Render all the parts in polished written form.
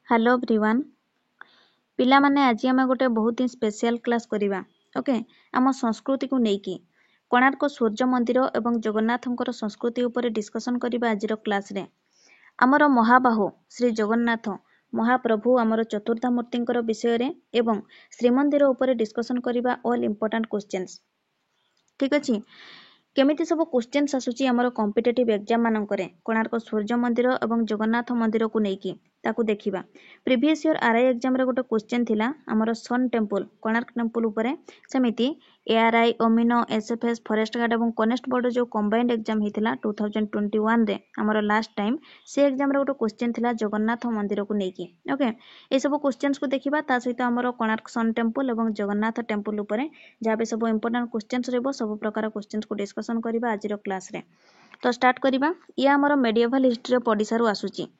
Hello everyone पिला माने आज आम गोटे बहुत ही स्पेशल क्लास करिबा ओके आम संस्कृति को लेकिन कोणार्क सूर्य मंदिर एवं जगन्नाथंकर संस्कृति उपरे डिस्कशन करिबा आजिर क्लास रे आमर महाबाहु श्री जगन्नाथ महाप्रभु आमर चतुर्धा मूर्तिंकर विषय रे एवं श्रीमंदिर उपरे डिस्कशन करिबा ऑल इंपोर्टेंट क्वेश्चंस ठीक अछि केमिति सब क्वेश्चंस आसुची आमर कॉम्पिटिटिव एग्जाम मानकरे कोणार्क सूर्य मंदिर एवं जगन्नाथ मंदिर को लेकिन ताकू देखिबा प्रीवियस ईयर आरआई एग्जाम रे गोटे क्वेश्चन थिला हमर सन टेम्पल कोणार्क टेम्पल उपरे सेमिति एआरआई ओमिनो एसएफएस फॉरेस्ट गार्ड एवं कनेस्टेबल जो कंबाइंड एग्जाम हिथिला 2021 रे हमर लास्ट टाइम से एग्जाम रे गोटे क्वेश्चन थिला जगन्नाथ मंदिर को लेकी ओके ए सब क्वेश्चंस को देखिबा ता सहित हमर कोणार्क सन टेम्पल एवं जगन्नाथ टेम्पल उपरे जहाँ भी सब इंपोर्टेंट क्वेश्चंस रहबो सब प्रकार क्वेश्चंस को डिस्कशन करिबा आजिर क्लास रे तो स्टार्ट करिबा ये हमर मेडिएवल हिस्ट्री पडिसारु आसुची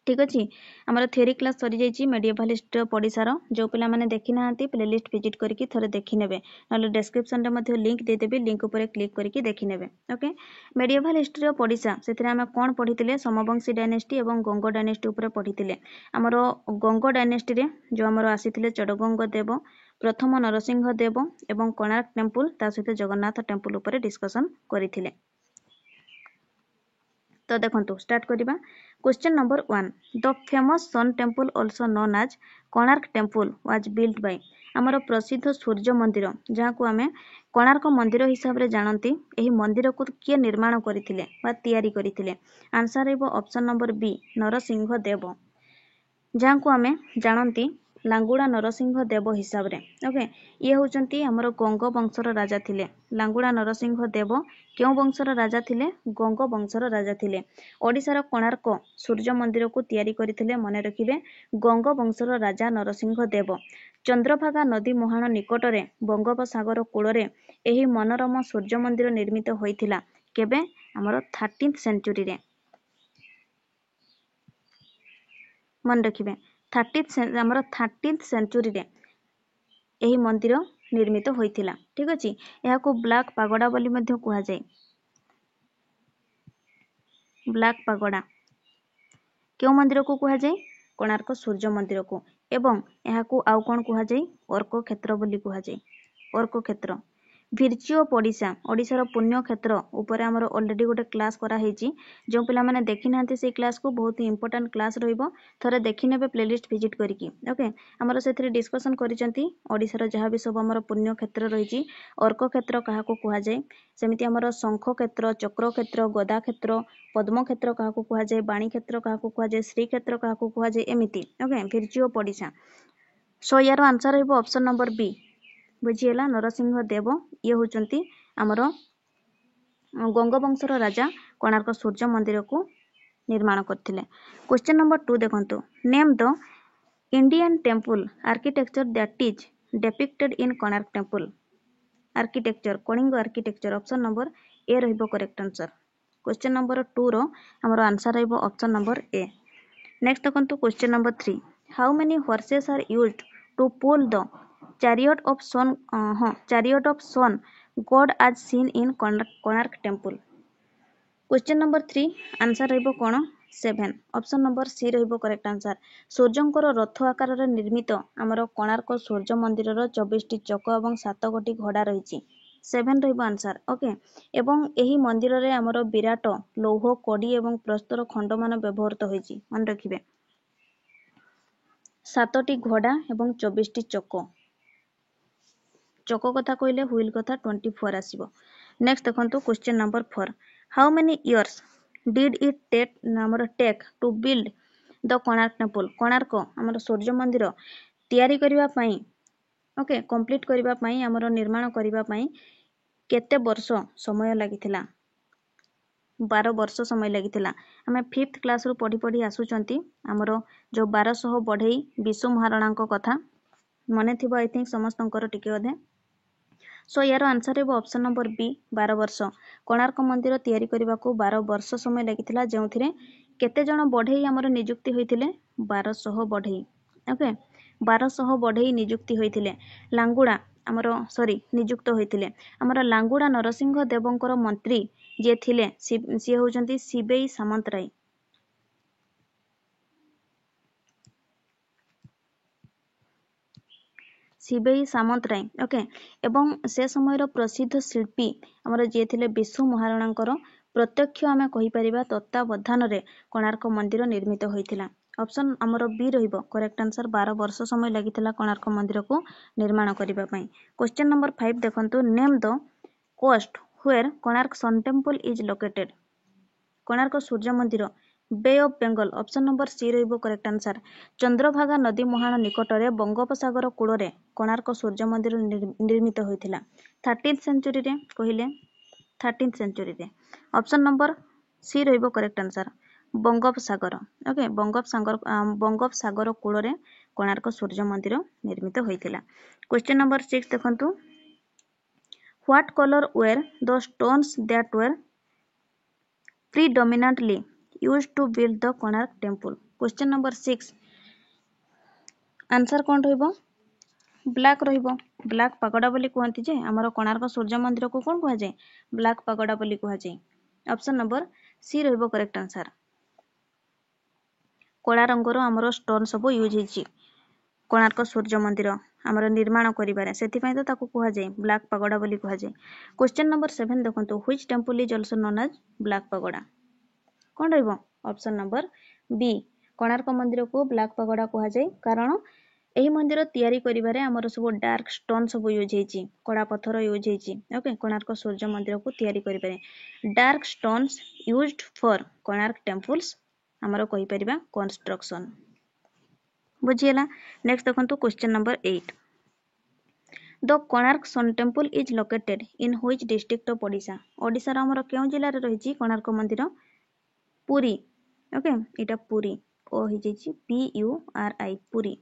ठीक अच्छे आमर थ्योरी क्लास सरी जाइए मेडिएवल हिस्ट्री पड़ीसार जो पिला माने देखी ना प्लेलिस्ट विजिट करके थोड़े देखी नेबे नले डिस्क्रिप्शन रे मध्य लिंक दे देबे लिंक ऊपर क्लिक करके देखी नेबे ओके मेडिएवल हिस्ट्री पड़ीसा सेथिरे आमे कोन पढितिले समवंशी डायनेस्टी एवं गंग डायनेस्टी ऊपर पढितिले आमर गंग डायनेस्टी रे जो आमर आसीथिले चडगंग देव प्रथम नरसिंह देव एवं कोणार्क टेम्पल ता सहित जगन्नाथ टेम्पल ऊपर डिस्कशन करिथिले तो देखंतु स्टार्ट करिबा question number 1 the famous sun temple also known as Konark temple was built by हमर प्रसिद्ध सूर्य मंदिर जहाँ को आमे कोणार्क मंदिर हिसाब रे जानती एही मंदिर को किए निर्माण करथिले बा तयारी करथिले आंसर हेबो option number B Narsingh Dev जहाँ को आमे जानती लांगुड़ा नरसिंह देव हिसाब रे ओके ये होचंती हमर गंग वंशर राजा थिले लांगुड़ा नरसिंह देव क्यों वंशर राजा थिले गंग वंशर राजा थिले ओडिशार कोणार्क सूर्य मंदिर को तयारी करथिले मने रखिबे गंग वंशर राजा नरसिंह देव चंद्रभागा नदी मुहाण निकटरे बंगोपसागर कूଳରେ एही मनोरम सूर्य मंदिर निर्मित होइथिला केबे हमर 13th सेंचुरी रे मन रखिबे 13th सेंचुरी रे एही मंदिर निर्मित होइथिला ठीक अछि एहाको ब्लैक पागोडा बोली मध्ये कुहा जाय ब्लैक पागोडा क्यों मंदिर को कुहा जाय कोणार्क सूर्य मंदिर को एवं एहाको आउ कोन कुहा जाय अर्क क्षेत्र बोली कुहा जाय अर्क क्षेत्र भिर्चुओ पड़िशा ओडिशार पुण्य क्षेत्र ऊपर आमर ऑलरेडी गोटे क्लास करा हेची जो पिला माने देखि नांती से क्लास को बहुत ही इंपोर्टेंट क्लास रहइबो थरे देखि नेबे प्लेलिस्ट विजिट करिकि ओके आमर सेथरे डिस्कशन करिसंती ओडिशार जहाँ भी सब आमर पुण्य क्षेत्र रहिची अर्क क्षेत्र कहा को कुहा जाय सेमिति आमर शंख क्षेत्र चक्र क्षेत्र गदा क्षेत्र पद्म क्षेत्र कहा को कुहा जाय बाणी क्षेत्र कहा को कुहा जाय श्री क्षेत्र कहा को कुहा जाय एमिति ओके भिर्चुओ पड़िशा सो यार आंसर रहइबो ऑप्शन नंबर बी बुझीला नरसिंह देव ये होचंती आमर गंगवंशर राजा कोणार्क सूर्य मंदिर को निर्माण करथिले क्वेश्चन नंबर 2 देखंतु name the Indian temple architecture that is depicted in Konark temple architecture Kalinga architecture option number A रहइबो करेक्ट आंसर क्वेश्चन नंबर 2 रो हमर आंसर रहइबो ऑप्शन नंबर ए नेक्स्ट देखंतु question number 3 how many horses are used to pull the chariot of sun god as seen in Konark temple question number 3 answer रहइबो कोन 7 option number C रहइबो correct answer सूर्यंकर रथ आकार रे निर्मित हमर कोणार्क सूर्य मंदिर रो 24 टी चक एवं 7 गोटी घोड़ा रहिची 7 रहइबो आंसर ओके एवं एही मंदिर रे हमर विराट लौह कडी एवं प्रस्तर खंड मान व्यवहृत होईची मन रखिबे 7 टी घोड़ा एवं 24 टी चक चक कथा कहले व्हील कथा 24 आसीबो नेक्स्ट देखंतु question number 4 how many years did it take to build the Konark temple Konark हमर सूर्य मंदिर तयारी करिवा पई ओके कंप्लीट करिवा पई हमर निर्माण करिवा पई केते वर्ष समय लागिथिला 12 वर्ष समय लागिथिला हमें 5th क्लास रो पढी पढी आसुचंती हमर जो 1200 बढ़ई विश्व महाराणा को कथा मने थिबो आई थिंक समस्तंकर टिके अधे सो यार आंसर हेबो ऑप्शन नंबर बी 12 वर्ष कोणार्क मंदिर तयारी करबा को 12 वर्ष समय लागिथिला जेउथिरे केते जण बढ़ई हमर नियुक्ति होइथिले 1200 बढ़ई ओके 1200 बढ़ई नियुक्ति होइथिले लांगुडा हमर नियुक्त होइथिले हमर लांगुडा नरसिंह देवंकर मंत्री जे थिले सी होचंती सिबेई सामंतराय ଶିବେଇ ସାମନ୍ତରାୟ ଓକେ ଏବଂ ସେ ସମୟର ପ୍ରସିଦ୍ଧ ଶିଳ୍ପୀ ଆମର ଯିଏ ଥିଲେ ବିଶୁ ମହାରଣାଙ୍କର ପ୍ରତ୍ୟକ୍ଷ ଆମେ କହିପାରିବା ତତ୍ତ୍ୱାବଧାନରେ କୋଣାର୍କ ମନ୍ଦିର ନିର୍ମିତ ହୋଇଥିଲା। ଅପସନ୍ ଆମର ବି ରହିବ କରେକ୍ଟ ଆନ୍ସର 12 ବର୍ଷ ସମୟ ଲାଗିଥିଲା କୋଣାର୍କ ମନ୍ଦିରକୁ ନିର୍ମାଣ କରିବା ପାଇଁ। କ୍ୱେଶ୍ଚନ ନମ୍ବର 5 ଦେଖନ୍ତୁ name the coast where Konark sun temple is located. Konark ସୂର୍ଯ୍ୟ ମନ୍ଦିର bay of Bengal option number C ରହିବ କରେକ୍ଟ ଆନ୍ସର। ଚନ୍ଦ୍ରଭାଗା ନଦୀ ମୁହାଣ ନିକଟରେ ବଙ୍ଗୋପସାଗର କୂଳରେ କୋଣାର୍କ ସୂର୍ଯ୍ୟ ମନ୍ଦିର ନିର୍ମିତ ହୋଇଥିଲା। 13th ସେଞ୍ଚୁରୀରେ କହିଲେ 13th ସେଞ୍ଚୁରୀରେ ଅପସନ୍ ନମ୍ବର ସି ରହିବ କରେକ୍ଟ ଆନ୍ସର ବଙ୍ଗୋପସାଗର ଓକେ ବଙ୍ଗୋପସାଗର କୂଳରେ କୋଣାର୍କ ସୂର୍ଯ୍ୟ ମନ୍ଦିର ନିର୍ମିତ ହୋଇଥିଲା। କ୍ୱେଶ୍ଚନ ନମ୍ବର 6 ଦେଖନ୍ତୁ what colour were the stones that were predominantly used to build the Konark temple। Question number 6 answer कौन रहिबो ब्लैक रहिबो। ब्लैक पागोडा बोली कहती जे आमर कोणार्क सूर्य मंदिर को कौन कह जाए ब्लैक पागोडा बोली कह जाए। ऑप्शन नंबर सी रहिबो करेक्ट आंसर। कला रंगर आमर स्टोन सब यूज होइछि कोणार्क सूर्य मंदिर आमर निर्माण करिबारे सेति पय तो ताको कह जाए ब्लैक पागोडा बोली कह जाए। क्वेश्चन नंबर 7 देखंतु which temple is also known as black pagoda कौन रहिबो ऑप्शन नंबर बी कोणार्क मंदिर को ब्लैक पागोडा कह जाए कारण एही मंदिर तैयारी करिबारे हमर सब डार्क स्टोन सब यूज होइछि कड़ा पत्थर यूज होइछि ओके कोणार्क सूर्य मंदिर को तैयारी करिबारे dark stones used for Konark temples हमर कहि परिबा कंस्ट्रक्शन बुझियला। नेक्स्ट देखंतु question number 8 the Konark sun temple is located in which district of Odisha. Odisha रो हमर केउ जिल्ला रे रहिछि कोणार्क मंदिर पुरी ओके इटा पुरी ओ हि जैछि PURI पुरी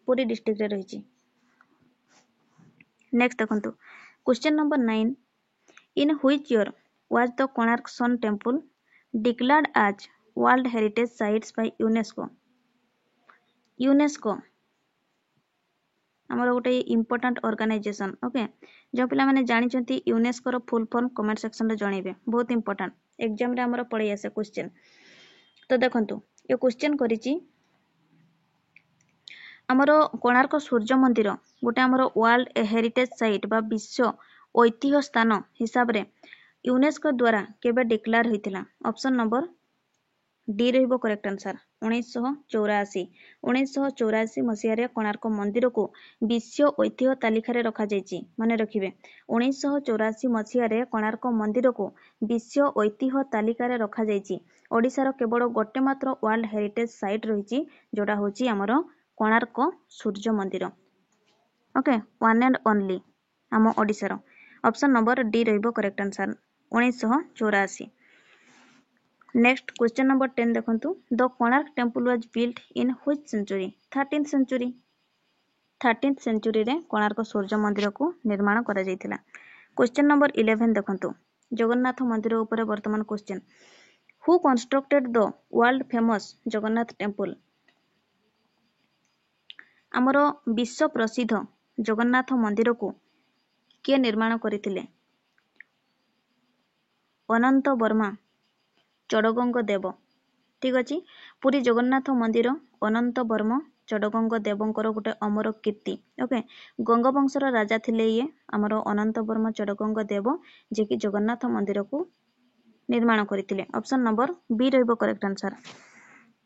पुरी डिस्ट्रिक्ट रे रहिछि। नेक्स्ट देखंतु question number 9 in which year was the Konark sun temple declared as world heritage sites by UNESCO. UNESCO हमर गोटे इंपोर्टेंट ऑर्गेनाइजेशन ओके जो पिला माने जानि छथि यूनेस्को रो फुल फॉर्म कमेंट सेक्शन रे जणैबे बहुत इंपोर्टेंट एग्जाम रे हमर पड़ै आसे क्वेश्चन। तो देखंतु ये क्वेश्चन करिछि हमर कोणार्क सूर्य मंदिर गोटे हमर वर्ल्ड हेरिटेज साइट बा विश्व ऐतिह्य स्थान हिसाब रे यूनेस्को द्वारा केबे डिक्लेयर होइतिला। ऑप्शन नंबर डी रहिबो करेक्ट आंसर 1984 मसिया रे कोणार्क मंदिर को विश्व ऐतिह्य तालिका रे रखा जायछि माने रखिबे 1984 मसिया रे कोणार्क मंदिर को विश्व ऐतिह्य तालिका रे रखा जायछि। ओडिसा रो केवल गोटे मात्र वर्ल्ड हेरिटेज साइट रहिछि जोडा होछि हमर कोणार्क सूर्य मंदिर ओके वन एंड ओनली हम ओडिसा रो। ऑप्शन नंबर डी रहिबो correct answer 1984। Next question number 10 देखंतु the Konark temple was built in which century. 13th century 13th century रे कोणार्क सूर्य मंदिर को निर्माण करा जायतिला। क्वेश्चन नंबर 11 देखंतु जगन्नाथ मंदिर ऊपर वर्तमान question who constructed the world famous Jagannath temple. हमर विश्व प्रसिद्ध जगन्नाथ मंदिर को के निर्माण करथिले अनंत वर्मा चड़गंग देव ठीक अच्छे। पुरी जगन्नाथ मंदिर अनंत वर्मा चड़गंग देवंकर गोटे अमर कीर्ति ओके गंगवंशर राजा थिले ये आमर अनंत वर्मा चड़गंग देव जे कि जगन्नाथ मंदिर को निर्माण करथिले। ऑप्शन नंबर बी रहिबो करेक्ट आंसर।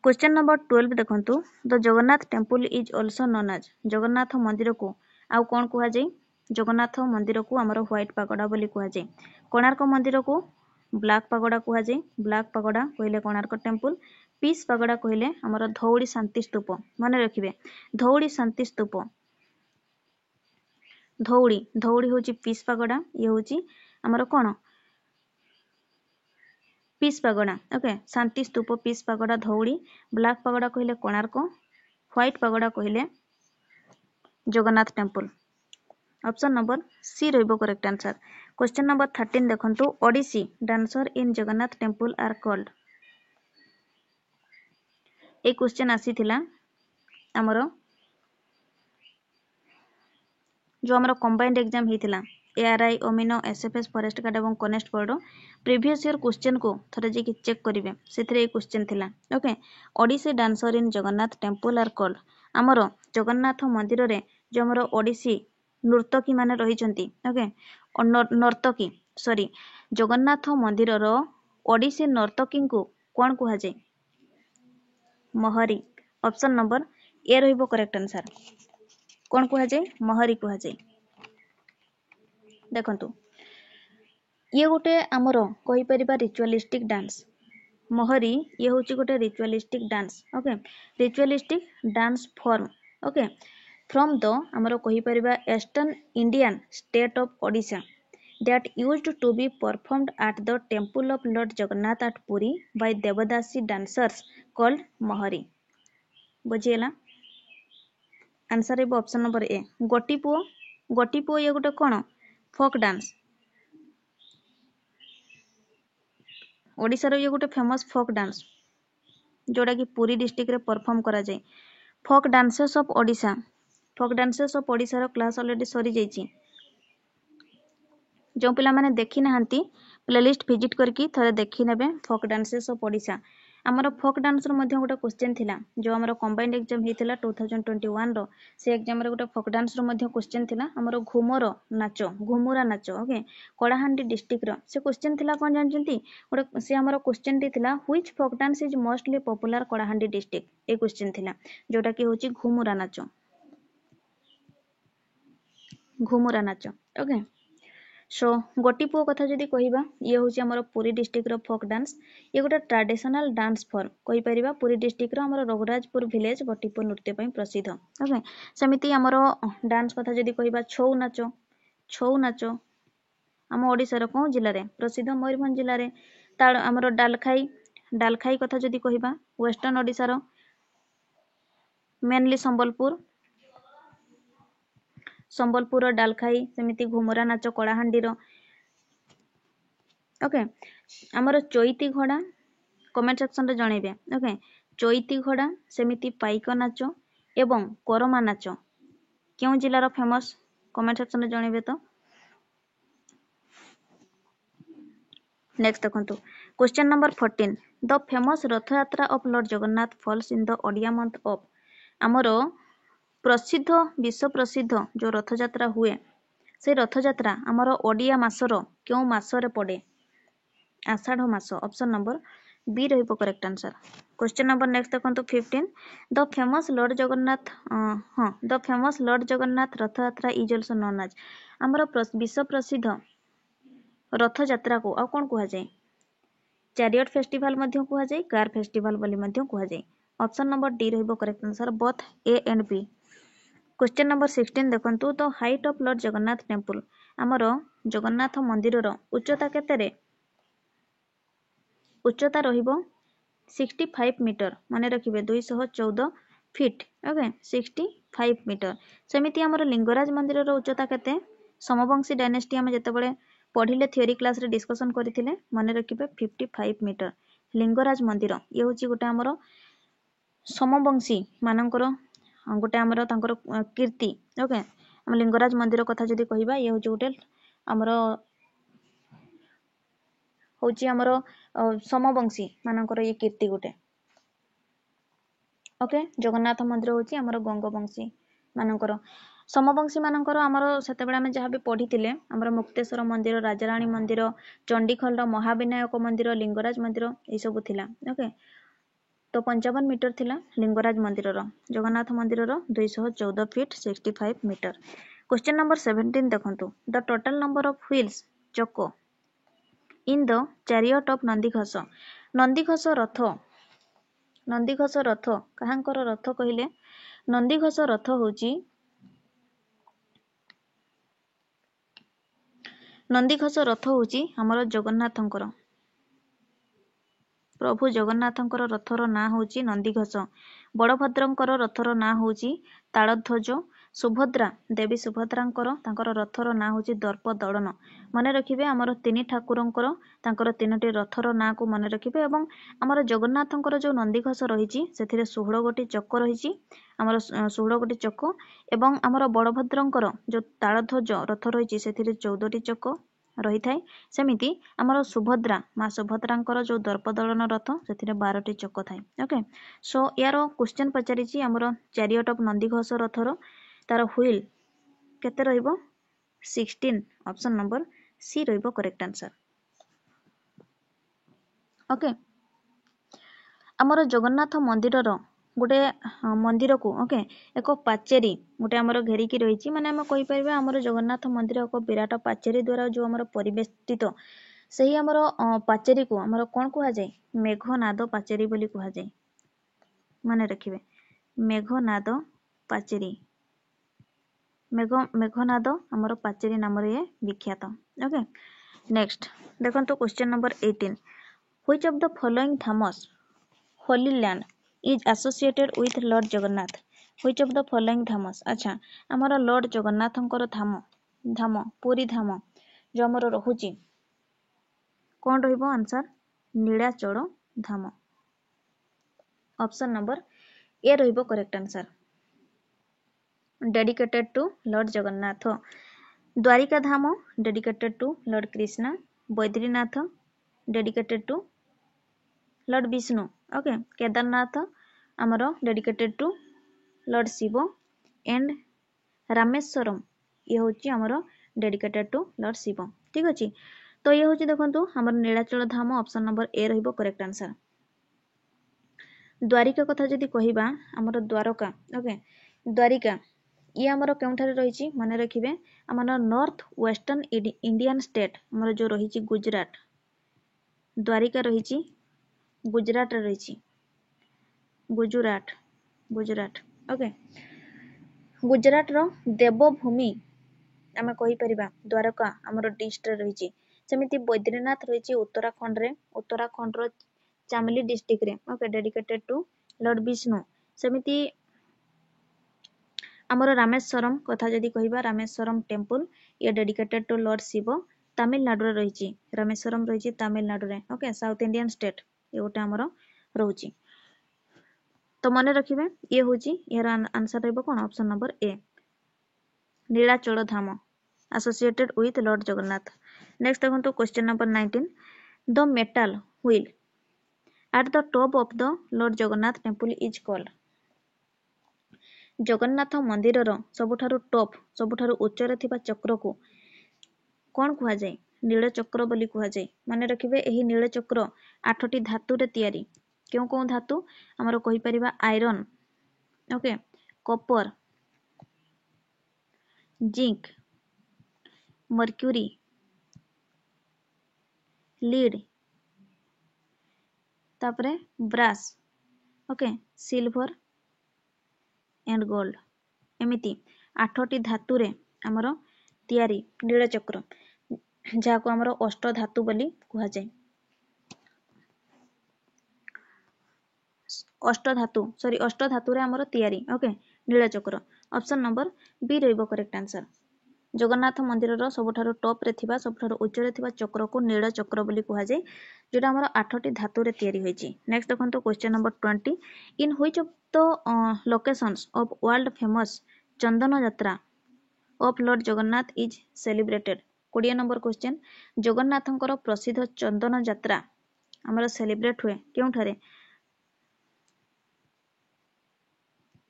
क्वेश्चन नंबर 12 देखंतु the Jagannath temple is also known as Jagannath मंदिर को आउ कोन कुहा जाय जगन्नाथ मंदिर को आमर व्हाइट पागोडा बोली कुहा जाय कोणार्क मंदिर को ब्लैक पागोडा कुहा जाय ब्लैक पागोडा कहले कोणार्क टेंपल पीस पागोडा कहले हमर धौड़ी शांति स्तूप माने रखिबे धौड़ी शांति स्तूप धौड़ी धौड़ी होची पीस पागोडा ये होची हमर कोन peace pagoda okay Shanti Stupa peace pagoda Dhauli black pagoda कहले कोणार्क व्हाइट पागोडा कहले Jagannath temple. Option number C रहिबो करेक्ट आंसर। क्वेश्चन नंबर 13 देखंतु Odissi dancer in Jagannath temple are called. ए क्वेश्चन आसीथिला हमर जो हमर कंबाइंड एग्जाम हेतिला ARI ओमिनो SFS फॉरेस्ट गार्ड एवं कनेस्टेबल रो प्रीवियस ईयर क्वेश्चन को थरे जे कि चेक करिवे सेथिरे ए क्वेश्चन थिला okay Odissi dancer in Jagannath temple are called. हमर जगन्नाथ मंदिर रे जो हमर ओडिसी नर्तकी माने रहिचंती ओके नर्तकी सॉरी जगन्नाथ मंदिर रो ओडिसी नर्तकी को कोन कुहा जाय महरी ऑप्शन नंबर ए रहिबो करेक्ट आंसर कोन कुहा जाय महरी कुहा जाय देखंतु ये गोटे आमर कहि परिबा रिचुअलिस्टिक डांस महरी ये होची गोटे ritualistic dance okay ritualistic dance form okay from the आमर कहि परिबा eastern Indian state of Odisha that used to be performed at the temple of Lord Jagannath at Puri by Devadasi dancers called Mahari बुझीला answer है option number A Gotipua ये गोटे कौन folk dance ओडिशार ये गोटे फेमस फोक डांस जोड़ा कि पुरी डिस्ट्रिक्ट रे परफॉर्म करा जाए folk dances of Odisha class already सरी जाइए जो पिला माने देखी नाहंती प्लेलिस्ट विजिट करके थरे देखी नेबे फोक डांसेस ऑफ ओडिशा आमर फोक डांस रो मध्ये गोटे क्वेश्चन थिला जो आमर कंबाइंड एग्जाम हेतिला 2021 रो से एग्जाम रे गोटे फोक डांस रो मध्ये क्वेश्चन थिला आमर घुमुरा नाच ओके कलाहांडी डिस्ट्रिक्ट रो से क्वेश्चन थिला कोन जानजंती गोटे से आमर क्वेश्चन टी थिला which folk dance is mostly popular Kalahandi district ए क्वेश्चन थिला जोटा कि होची घुमुरा नाच ओके सो गोटीपुओ कथा जदि कहिबा ये होची हमर पुरी डिस्ट्रिक्ट रो फोक डांस ये गोटे ट्रेडिशनल डांस फॉर्म कहि परिबा पुरी डिस्ट्रिक्ट रो हमर रघुराजपुर विलेज गोटीपुओ नृत्य पई प्रसिद्ध ओके समिति हमर डांस कथा जदि कहिबा छौ नाच हम ओडिसा रो कोन जिल्ला रे प्रसिद्ध मयूरभंज जिल्ला रे ताळ हमर डालखाई कथा जदि कहिबा वेस्टर्न ओडिसा रो मेनली संबलपुर डालखाई सेमिति घुमरा नाच कलाहांडी ओके आमर चैती घोड़ा कमेंट सेक्शन रे जणैबे ओके चैती घोड़ा सेमिति पाइक नाच एवं कोरमा नाच क्यों जिल्लार फेमस कमेंट सेक्शन रे जणैबे तो नेक्स्ट देखंतु क्वेश्चन नंबर 14 द फेमस रथ यात्रा of Lord Jagannath falls in the Odia month of आमर प्रसिद्ध विश्व प्रसिद्ध जो रथ यात्रा हुए से रथ यात्रा आमर ओडिया मासर क्यों मासरे पड़े आषाढ़ मास ऑप्शन नंबर बी रहिबो correct answer question number next देखंतु 15 द फेमस लॉर्ड जगन्नाथ रथ यात्रा इज आल्सो नोन एज आमर विश्व प्रसिद्ध रथ यात्रा को आ कोन कुहा जाय चैरियट फेस्टिवल मध्य कुहा जाय कार फेस्टिवल बोली मध्य कुहा जाय ऑप्शन नंबर डी रहिबो correct answer both A and B question number 16 देखंतु the height of Lord Jagannath temple आमर जगन्नाथ मंदिर रो उच्चता केते रे उच्चता रहिबो 65 मीटर माने रखिबे 214 फीट ओके 65 मीटर सेमिति आमर लिंगराज मंदिर रो उच्चता केते समवंशी डायनेस्टी हम जते बळे पढ़िले थ्योरी क्लास रे डिस्कशन करथिले माने रखिबे 55 मीटर लिंगराज मंदिर ये होची गोटे आमर समवंशी मानकर गोटे आमर तांकर कीर्ति ओके हम लिंगराज मंदिर कथा जदि कहिबा ये होची गोटे आमर होची आमर समवंशी मानकर ये कीर्ति गोटे ओके जगन्नाथ मंदिर होची आमर गंगवंशी मानकर समवंशी मानकर आमर सेते बेला में जहा भी पढ़िथिले आमर मुक्तेश्वर मंदिर राजाराणी मंदिर चंडीखोल रो महाविनायक मंदिर लिंगराज मंदिर ए सब थिला ओके तो 55 मीटर थिला लिंगराज मंदिर रो जगन्नाथ मंदिर रो 214 फीट 65 मीटर क्वेश्चन नंबर 17 देखंतु the total number of wheels चको in the chariot of Nandighosh रथ काहांकर रथ कहिले नंदीघोष रथ होची हमर जगन्नाथंकर प्रभु जगन्नाथंकर रथर ना होची नंदीघोष बड़भद्रंकर रथर ना होची तालध्वज सुभद्रा देवी सुभद्रांकर तांकर रथर ना होची दर्प दळन मने रखिबे हमर तिनि ठाकुरंकर तांकर तिनोटी रथर ना को मने रखिबे एवं हमर जगन्नाथंकर जो नंदीघोष रहिची सेथिरे 16 गोटी चक्र रहिची हमर 16 गोटी चक्र एवं हमर बड़भद्रंकर जो तालध्वज रथ रहिची सेथिरे 14 टी चक्र रही थाए सेमिति हमर सुभद्रा मां सुभद्रांकर जो दर्पदलन रथ सेथिरे 12 टी चक्र थाए ओके सो यारो क्वेश्चन पचारिची हमर चैरियट ऑफ नंदीघोष रथर तार व्हील केते रहिबो 16 ऑप्शन नंबर सी रहिबो करेक्ट आंसर ओके आमर जगन्नाथ मंदिर गोटे मंदिर को ओके एक पाचेरी गोटे आमर घेरिकी रही माने आम कहि परिबा आमर जगन्नाथ मंदिर एक विराट पाचेरी द्वारा जो आमर परिवेष्टित सही आमर पाचेरी को आमर कोन कुहा जाय मेघनाद पाचेरी बोली कुहा जाय माने रखिबे मेघनाद पाचेरी मेघनाद आमर पाचेरी नाम रे विख्यात ओके नेक्स्ट देखंतो question number 18 which of the following धामस holy land is associated with Lord Jagannath which of the following धामस अच्छा आमर लॉर्ड जगन्नाथंकर धाम धाम पुरी धाम जो आमर रहुची कौन रहिबो answer Nilachal Dham option number A रहिबो correct answer dedicated to Lord Jagannath Dwarika Dham dedicated to Lord Krishna Badrinath dedicated to Lord Vishnu okay Kedarnath आमर dedicated to Lord Shiv and Rameswaram ये होची आमर डेडिकेटेड टू लॉर्ड शिव ठीक अछि तो ये होची देखंतु आमर Nilachal Dham option number A रहिबो करेक्ट आंसर द्वारिका कथा जदि कहिबा आमर द्वारका ओके द्वारिका ये आमर केउठारे रहिची माने रखिबे आमर नॉर्थ वेस्टर्न इंडियन स्टेट आमर जो रहिची गुजरात द्वारिका रहिची गुजरात रहिची गुजरात गुजरात ओके गुजरात रो देवभूमि आमे कहि परिबा द्वारका आमर डिस्ट्रिक्ट रहिची सेमिति बैद्रीनाथ रहिची उत्तराखंड रो चामली डिस्ट्रिक्ट रे okay dedicated to Lord Vishnu सेमिति आमर रामेश्वरम कथा जदि कहिबा रामेश्वरम टेम्पल ये dedicated to Lord Shiv Tamil Nadu रे रहिची रामेश्वरम रहिची तमिलनाडु रे ओके साउथ इंडियन स्टेट ये गोटे आमर रहउची तो मने रखिबे ये होची यार आंसर रहबो कोन option number A Nilachal Dham associated with Lord Jagannath next देखंतु question number 19 the metal wheel at the top of the Lord Jagannath temple is called Jagannath मंदिर सबुठारु टॉप सबुठारु उच्चरे थिबा चक्र को कोन कुहा जाय नील चक्र बोली कुहा जाय माने रखिबे एही नील चक्र 8टी धातु रे तयारी क्यों कौन धातु आमर कहि परिबा iron okay copper zinc mercury lead तापरे brass okay silver and gold एमिति 8टी धातु रे आमर तयारी नील चक्र जाको आमर अष्ट धातु बोली कुहा जाय अष्ट धातु रे आमर तयारी ओके नील चक्र ऑप्शन नंबर बी रहिबो करेक्ट आंसर जगन्नाथ मंदिर रो सबुठारु टॉप रे थिबा सबुठारु उच्च रे थिबा चक्र को नील चक्र बोली कुहा जाय जोटा आमर 8टी धातु रे तयारी होईची नेक्स्ट देखंतु question number 20 in which of the locations of world famous Chandan Yatra of Lord Jagannath is celebrated 20 number question जगन्नाथंकर प्रसिद्ध चंदन यात्रा आमर सेलिब्रेट हुए केउठारे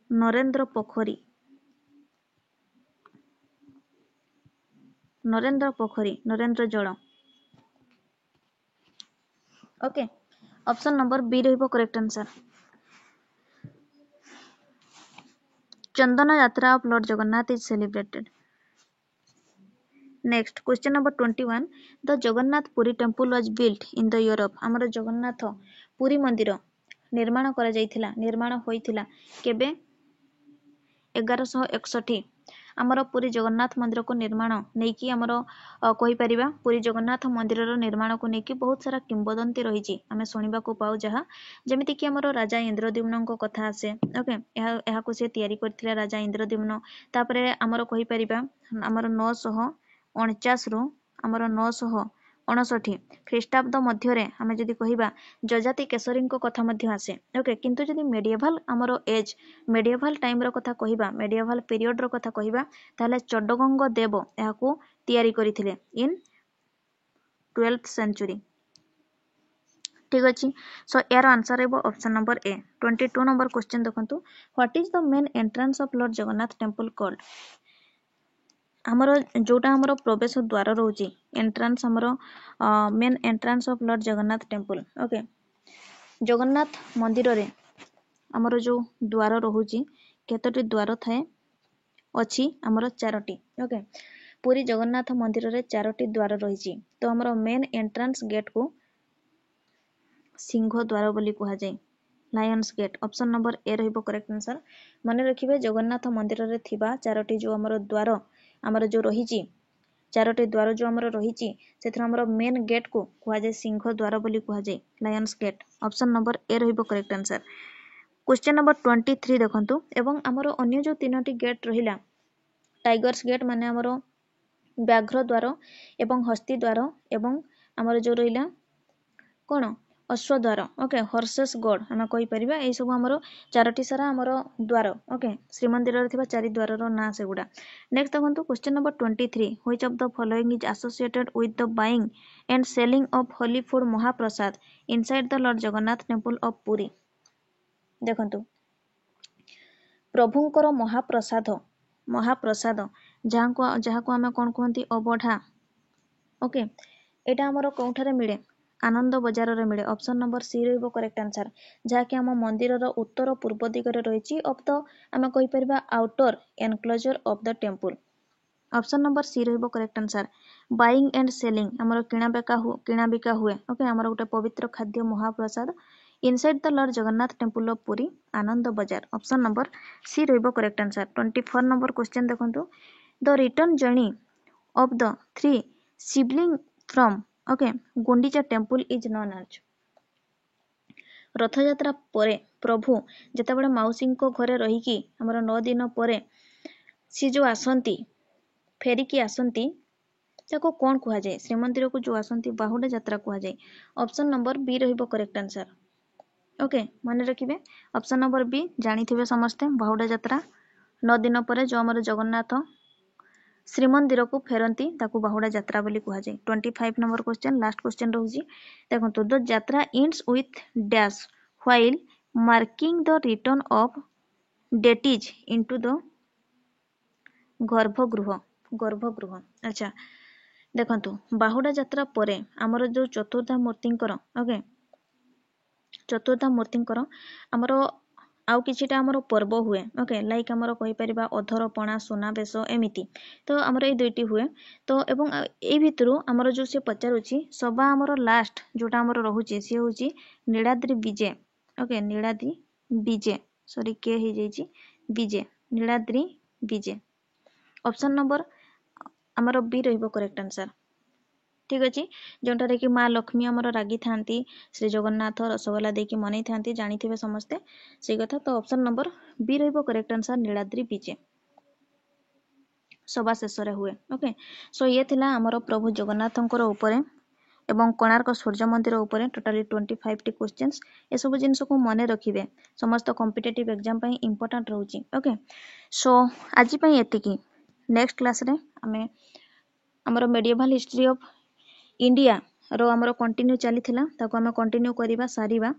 नरेंद्र पोखरी नरेंद्र जल ओके ऑप्शन नंबर बी रहिबो correct answer Chandan Yatra of Lord Jagannath is celebrated next question number 21 the Jagannath Puri temple was built in the Europe आमर जगन्नाथ पुरी मंदिर निर्माण करा जायथिला निर्माण होइथिला केबे 1161 आमर पुरी जगन्नाथ मंदिर को निर्माण नेकी आमर कहि परिबा पुरी जगन्नाथ मंदिर रो निर्माण को नेकी बहुत सारा किंवदंती रहिची आमे सुनिबा को पाउ जहा जेमिति कि आमर राजा इंद्रद्युम्न को कथा आसे ओके एहा को से तयारी करथिला राजा इंद्रद्युम्न तापरे आमर कहि परिबा आमर 949 रु आमर 959 ख्रीष्टाब्द मध्यरे आमे जदि कहिबा जजाति केसरी को कथा मध्य आसे ओके किंतु जदि मेडिएवल आमर एज मेडिएवल टाइम रो कथा कहिबा मेडिएवल पीरियड रो कथा कहिबा ताले चड्डगंग देव एहाकू तयारी करिथिले इन 12th सेंचुरी ठीक अच्छे सो यार आंसर है option number A 22 number question देखंतु what is the main entrance of Lord Jagannath temple called आमर जोटा आमर प्रवेश द्वार रोचे एंट्रांस आमर main entrance of Lord Jagannath temple okay Jagannath मंदिर रे आमर जो द्वार रोचे केतोटी द्वार थाए अच्छी आमर चारोटी ओके पुरी जगन्नाथ मंदिर रे चारोटी द्वार रही तो आमर मेन एंट्रांस गेट को सिंह द्वार बोली कहा जाए lions gate option number A रहिबो करेक्ट आंसर मन रखिबे जगन्नाथ मंदिर रे थिबा चारोटी जो आमर द्वार आमर जो रही चारोटी द्वार जो आमर रही आमर मेन गेट को कहा जाए सिंह द्वार बोली कहा जाए lions gate option number A रहिबो करेक्ट आंसर क्वेश्चन नंबर 23 देखंतु एवं आमर अन्य जो तीनोटी गेट रहिला टाइगर्स गेट माने आमर व्याघ्र द्वार एवं हस्ती द्वार एवं आमर जो रहिला कोन अश्वद्वार ओके हॉर्सेस गॉड आम कहि परिबा ए सब हमरो चारोटी सारा हमरो द्वार ओके श्रीमंदिर रे थिबा चारि द्वार रो ना सेगुडा नेक्स्ट देखंतु question number 23 which of the following is associated with the buying and selling of holy food Mahaprasad inside the Lord Jagannath temple of Puri देखंतु प्रभुंकर महाप्रसाद महाप्रसाद जहाँ को आम कौन कहती अबढ़ा ओके एटा हमरो कोठारे मिले आनंद बजार रे मिले ऑप्शन नंबर सी रहिबो करेक्ट आंसर जहाँकि आम मंदिर उत्तर पूर्व दिगरे रही ऑफ द आम कहि परिबा outer enclosure of the temple option number C रहिबो correct answer buying and selling हमर किणा बिका हुए ओके हमर गोटे पवित्र खाद्य Mahaprasad inside the Lord Jagannath temple of Puri Anand Bazar option number C रहिबो करेक्ट आंसर 24 नंबर क्वेश्चन देखंतु the return journey of the 3 sibling from okay Gundicha temple is known as Rath Yatra परे प्रभु जेतेबेले माउसी को घरे रहीकि हमर 9 दिन परे सी जो आसंती फेरिकी आसंती ताको कौन कहा जाए श्रीमंदिर को जो आसंती बाहुडा यात्रा कहा जाए ऑप्शन नंबर बी रहिबो करेक्ट आंसर ओके माने रखिबे ऑप्शन नंबर बी जानी थिबे समस्ते बाहुडा यात्रा 9 दिन परे जो हमर जगन्नाथ श्रीमंदिर को फेरती ताकू बाहुडा यात्रा बोली कहा जाए 25 नंबर क्वेश्चन लास्ट क्वेश्चन रोजी देखो द यात्रा ends with dash while marking the return of deities into the गर्भगृह अच्छा देखो बाहुडा यात्रा परे आमर जो चतुर्धा मूर्तिंकर ओके चतुर्धा मूर्तिंकर आमर आउ किछिटा आमर पर्व हुए ओके लाइक आमर कहि परिबा अधर पणा सुनाबेश एमिति तो आमर ए दुईटी हुए तो एवं ए भितरु आमर जो से पचारुछि सबा आमर लास्ट जोटा आमर रहुछि से होछि नीलाद्रि विजे ओके नीलाद्रि विजे सॉरी के हे जाइछि विजे नीलाद्रि विजे ऑप्शन नंबर आमर बी रहिबो करेक्ट आंसर ठीक अच्छे जोटारे कि माँ लक्ष्मी आमर रागी थांती श्री जगन्नाथ रसगोला देकी मनई थांती जानी थे समस्ते से कथा तो ऑप्शन नंबर बी रहिबो करेक्ट आंसर नीलाद्रि विजे सभा शेष हुए ओके सो ये थिला आमर प्रभु जगन्नाथंकर उपरे एवं कोणार्क सूर्य मंदिर उपरे टोटाली 25 टी क्वेश्चंस ए सब जिंस को मने रखिबे समस्त कॉम्पिटिटिव एग्जाम पई इंपोर्टेंट रहउची ओके सो आज पई एतिकी नेक्स्ट क्लास रे हमें आमर मेडिएवल हिस्ट्री ऑफ इंडिया रो आमर कंटिन्यू चली ताको आम कंटिन्यू करवा सारिबा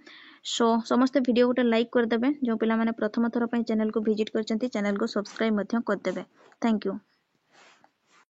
सो समस्त वीडियो गोटे लाइक करदेबे जो पिला माने प्रथम थर पई चैनल को विजिट करचंती चैनल को सब्सक्राइब मध्य करदेबे थैंक यू।